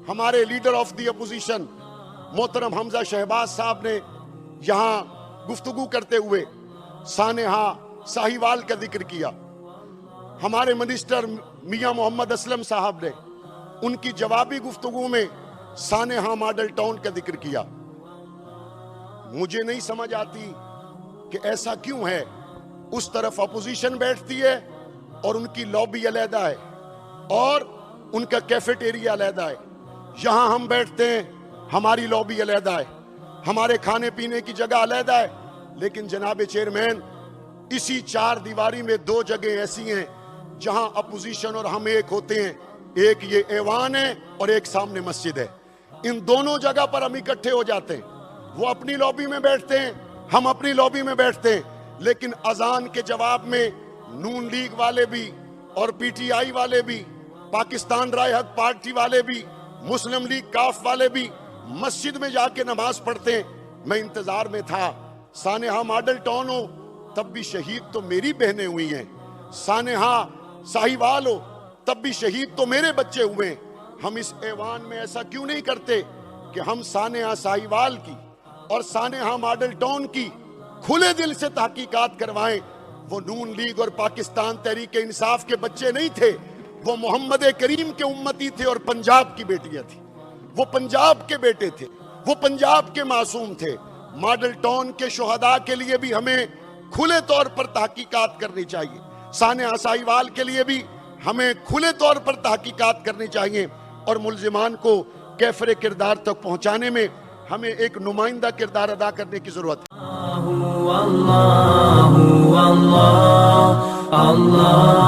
ہمارے leader of the opposition محترم حمزہ شہباز صاحب نے یہاں گفتگو کرتے ہوئے سانحہ ساہیوال کا ذکر کیا. ہمارے منسٹر میاں محمد اسلم صاحب نے ان کی جوابی گفتگو میں سانحہ ماڈل ٹاؤن کا ذکر کیا. مجھے نہیں سمجھ آتی کہ ایسا کیوں ہے. اس طرف اپوزیشن بیٹھتی ہے اور ان کی لابی علیحدہ ہے اور ان کا کیفیٹیریا علیحدہ ہے. یہاں ہم بیٹھتے ہیں، ہماری لابی علیحدہ ہے، ہمارے کھانے پینے کی جگہ علیحدہ ہے. لیکن جناب چیئرمین، اسی چار دیواری میں دو جگہیں ایسی ہیں جہاں اپوزیشن اور ہم ایک ہوتے ہیں. ایک یہ ایوان ہے اور ایک سامنے مسجد ہے. ان دونوں جگہ پر ہم اکٹھے ہو جاتے ہیں. وہ اپنی لابی میں بیٹھتے ہیں، ہم اپنی لابی میں بیٹھتے ہیں. لیکن اذان کے جواب میں نون لیگ والے بھی اور پی ٹی آئی والے بھی، پاکستان رائے حق پارٹی والے بھی، مسلم لیگ کاف والے بھی مسجد میں جا کے نماز پڑھتے ہیں. میں انتظار میں تھا سانحہ ماڈل ٹاؤن ہو تب بھی شہید تو میری بہنیں ہوئی ہیں، سانحہ ساہیوال ہو تب بھی شہید تو میرے بچے ہوئے ہیں. ہم اس ایوان میں ایسا کیوں نہیں کرتے کہ ہم سانحہ ساہیوال کی اور سانحہ ماڈل ٹاؤن کی کھلے دل سے تحقیقات کروائیں. وہ نون لیگ اور پاکستان تحریک انصاف کے بچے نہیں تھے، وہ محمد کریم کے امتی تھے اور پنجاب کی بیٹیاں تھیں. وہ پنجاب کے بیٹے تھے، وہ پنجاب کے معصوم تھے. ماڈل ٹاؤن کے شہداء کے لیے بھی ہمیں کھلے طور پر تحقیقات کرنی چاہیے. سانحہ ساہیوال کے لیے بھی ہمیں کھلے طور پر تحقیقات کرنی چاہیے. اور ملزمان کو کیفر کردار تک پہنچانے میں ہمیں ایک نمائندہ کردار ادا کرنے کی ضرورت ہے. اللہ اللہ اللہ